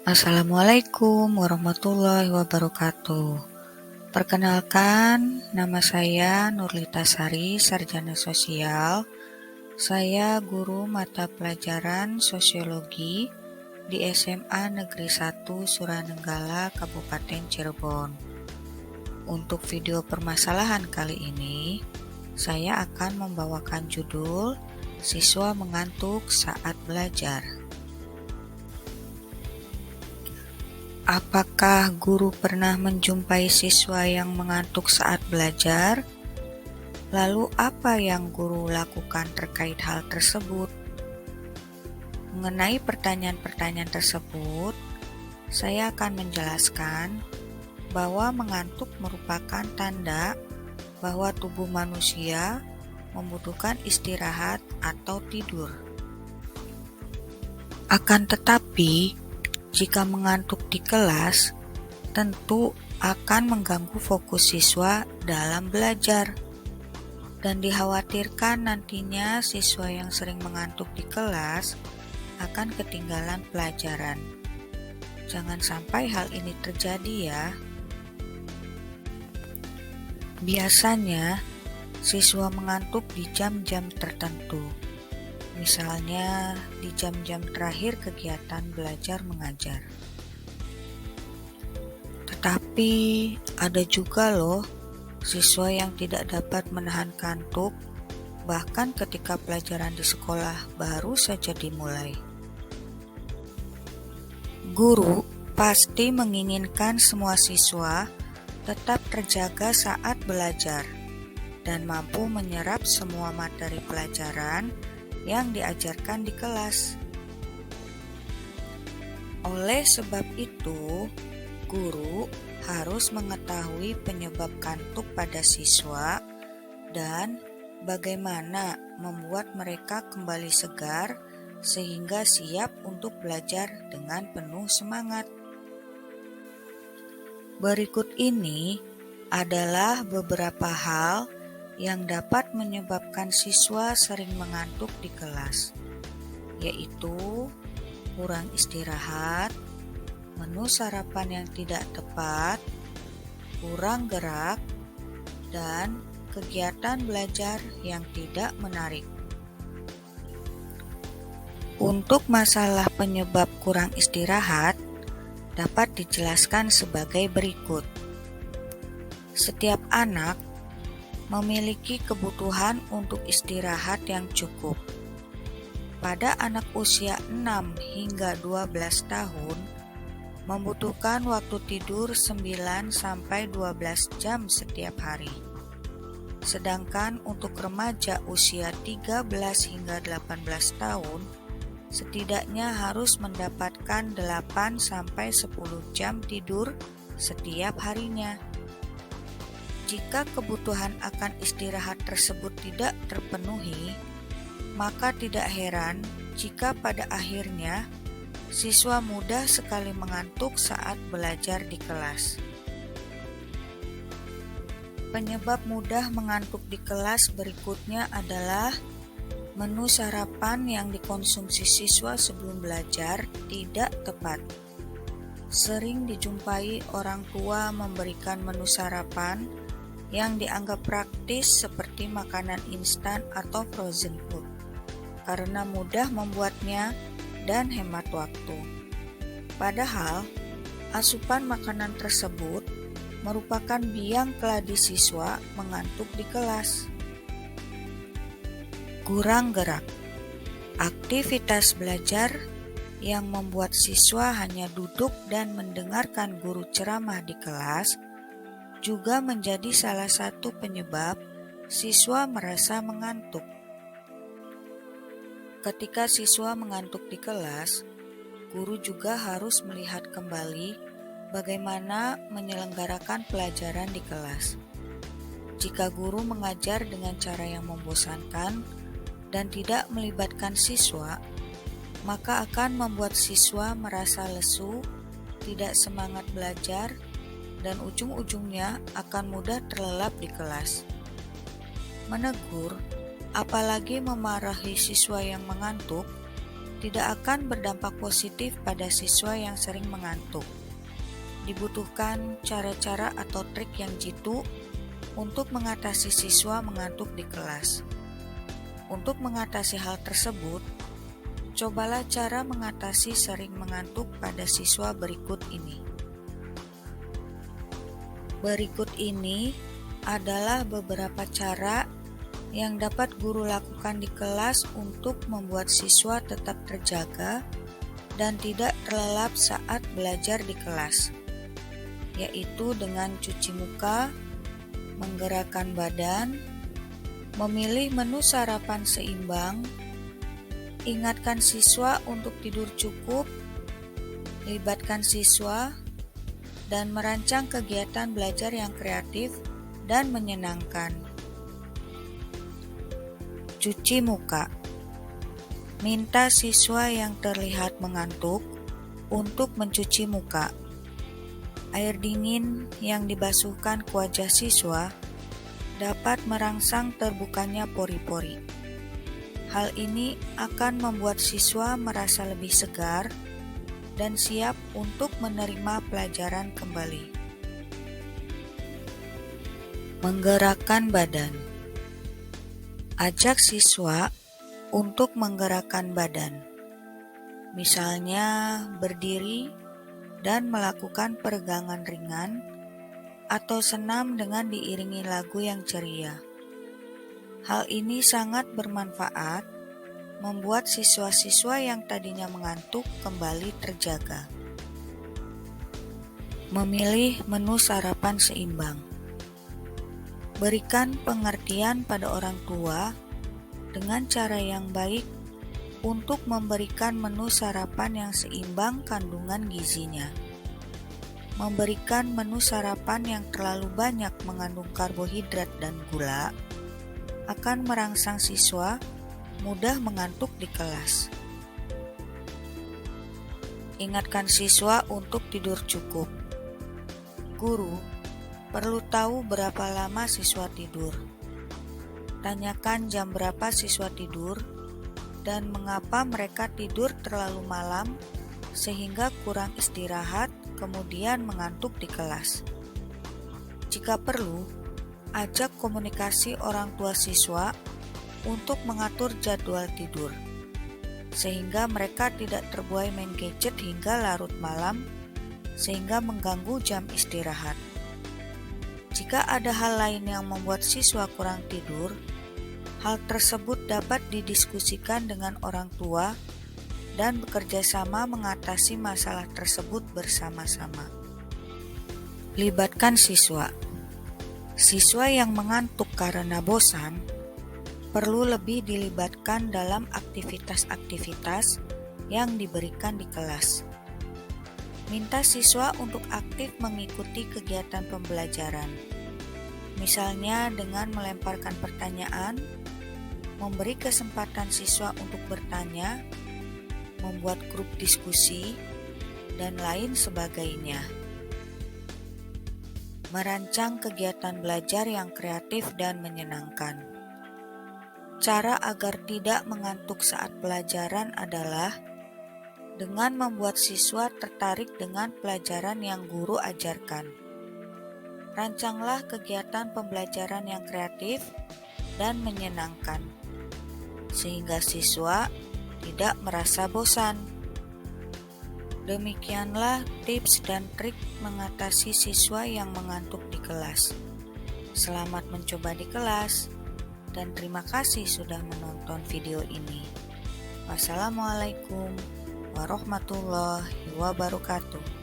Assalamualaikum warahmatullahi wabarakatuh. Perkenalkan, nama saya Nurlita Sari, Sarjana Sosial. Saya guru mata pelajaran Sosiologi di SMA Negeri 1 Suranenggala, Kabupaten Cirebon. Untuk video permasalahan kali ini, saya akan membawakan judul Siswa Mengantuk Saat Belajar. Apakah guru pernah menjumpai siswa yang mengantuk saat belajar? Lalu apa yang guru lakukan terkait hal tersebut? Mengenai pertanyaan-pertanyaan tersebut, saya akan menjelaskan bahwa mengantuk merupakan tanda bahwa tubuh manusia membutuhkan istirahat atau tidur. Akan tetapi, jika mengantuk di kelas, tentu akan mengganggu fokus siswa dalam belajar. Dan dikhawatirkan nantinya siswa yang sering mengantuk di kelas akan ketinggalan pelajaran. Jangan sampai hal ini terjadi ya. Biasanya, siswa mengantuk di jam-jam tertentu. Misalnya di jam-jam terakhir kegiatan belajar mengajar. Tetapi ada juga loh siswa yang tidak dapat menahan kantuk bahkan ketika pelajaran di sekolah baru saja dimulai. Guru pasti menginginkan semua siswa tetap terjaga saat belajar dan mampu menyerap semua materi pelajaran yang diajarkan di kelas. Oleh sebab itu, guru harus mengetahui penyebab kantuk pada siswa dan bagaimana membuat mereka kembali segar sehingga siap untuk belajar dengan penuh semangat. Berikut ini adalah beberapa hal yang dapat menyebabkan siswa sering mengantuk di kelas, yaitu kurang istirahat, menu sarapan yang tidak tepat, kurang gerak, dan kegiatan belajar yang tidak menarik. Untuk masalah penyebab kurang istirahat, dapat dijelaskan sebagai berikut. Setiap anak memiliki kebutuhan untuk istirahat yang cukup. Pada anak usia 6 hingga 12 tahun, membutuhkan waktu tidur 9 sampai 12 jam setiap hari. Sedangkan untuk remaja usia 13 hingga 18 tahun, setidaknya harus mendapatkan 8 sampai 10 jam tidur setiap harinya. Jika kebutuhan akan istirahat tersebut tidak terpenuhi, maka tidak heran jika pada akhirnya siswa mudah sekali mengantuk saat belajar di kelas. Penyebab mudah mengantuk di kelas berikutnya adalah menu sarapan yang dikonsumsi siswa sebelum belajar tidak tepat. Sering dijumpai orang tua memberikan menu sarapan yang dianggap praktis seperti makanan instan atau frozen food, karena mudah membuatnya dan hemat waktu. Padahal, asupan makanan tersebut merupakan biang keladi siswa mengantuk di kelas. Kurang gerak. Aktivitas belajar yang membuat siswa hanya duduk dan mendengarkan guru ceramah di kelas juga menjadi salah satu penyebab siswa merasa mengantuk. Ketika siswa mengantuk di kelas, guru juga harus melihat kembali bagaimana menyelenggarakan pelajaran di kelas. Jika guru mengajar dengan cara yang membosankan dan tidak melibatkan siswa, maka akan membuat siswa merasa lesu, tidak semangat belajar, dan ujung-ujungnya akan mudah terlelap di kelas. Menegur, apalagi memarahi siswa yang mengantuk, tidak akan berdampak positif pada siswa yang sering mengantuk. Dibutuhkan cara-cara atau trik yang jitu untuk mengatasi siswa mengantuk di kelas. Untuk mengatasi hal tersebut, cobalah cara mengatasi sering mengantuk pada siswa berikut ini. Berikut ini adalah beberapa cara yang dapat guru lakukan di kelas untuk membuat siswa tetap terjaga dan tidak terlelap saat belajar di kelas, yaitu dengan cuci muka, menggerakkan badan, memilih menu sarapan seimbang, ingatkan siswa untuk tidur cukup, libatkan siswa, dan merancang kegiatan belajar yang kreatif dan menyenangkan. Cuci muka. Minta siswa yang terlihat mengantuk untuk mencuci muka. Air dingin yang dibasuhkan ke wajah siswa dapat merangsang terbukanya pori-pori. Hal ini akan membuat siswa merasa lebih segar dan siap untuk menerima pelajaran kembali. Menggerakkan badan. Ajak siswa untuk menggerakkan badan. Misalnya berdiri dan melakukan peregangan ringan atau senam dengan diiringi lagu yang ceria. Hal ini sangat bermanfaat, membuat siswa-siswa yang tadinya mengantuk kembali terjaga. Memilih menu sarapan seimbang. Berikan pengertian pada orang tua dengan cara yang baik untuk memberikan menu sarapan yang seimbang kandungan gizinya. Memberikan menu sarapan yang terlalu banyak mengandung karbohidrat dan gula akan merangsang siswa mudah mengantuk di kelas. Ingatkan siswa untuk tidur cukup. Guru perlu tahu berapa lama siswa tidur. Tanyakan jam berapa siswa tidur dan mengapa mereka tidur terlalu malam sehingga kurang istirahat kemudian mengantuk di kelas. Jika perlu, ajak komunikasi orang tua siswa untuk mengatur jadwal tidur, sehingga mereka tidak terbuai main gadget hingga larut malam, sehingga mengganggu jam istirahat. Jika ada hal lain yang membuat siswa kurang tidur, hal tersebut dapat didiskusikan dengan orang tua dan bekerja sama mengatasi masalah tersebut bersama-sama. Libatkan siswa. Siswa yang mengantuk karena bosan perlu lebih dilibatkan dalam aktivitas-aktivitas yang diberikan di kelas. Minta siswa untuk aktif mengikuti kegiatan pembelajaran, misalnya dengan melemparkan pertanyaan, memberi kesempatan siswa untuk bertanya, membuat grup diskusi, dan lain sebagainya. Merancang kegiatan belajar yang kreatif dan menyenangkan. Cara agar tidak mengantuk saat pelajaran adalah dengan membuat siswa tertarik dengan pelajaran yang guru ajarkan. Rancanglah kegiatan pembelajaran yang kreatif dan menyenangkan, sehingga siswa tidak merasa bosan. Demikianlah tips dan trik mengatasi siswa yang mengantuk di kelas. Selamat mencoba di kelas. Dan terima kasih sudah menonton video ini. Wassalamualaikum warahmatullahi wabarakatuh.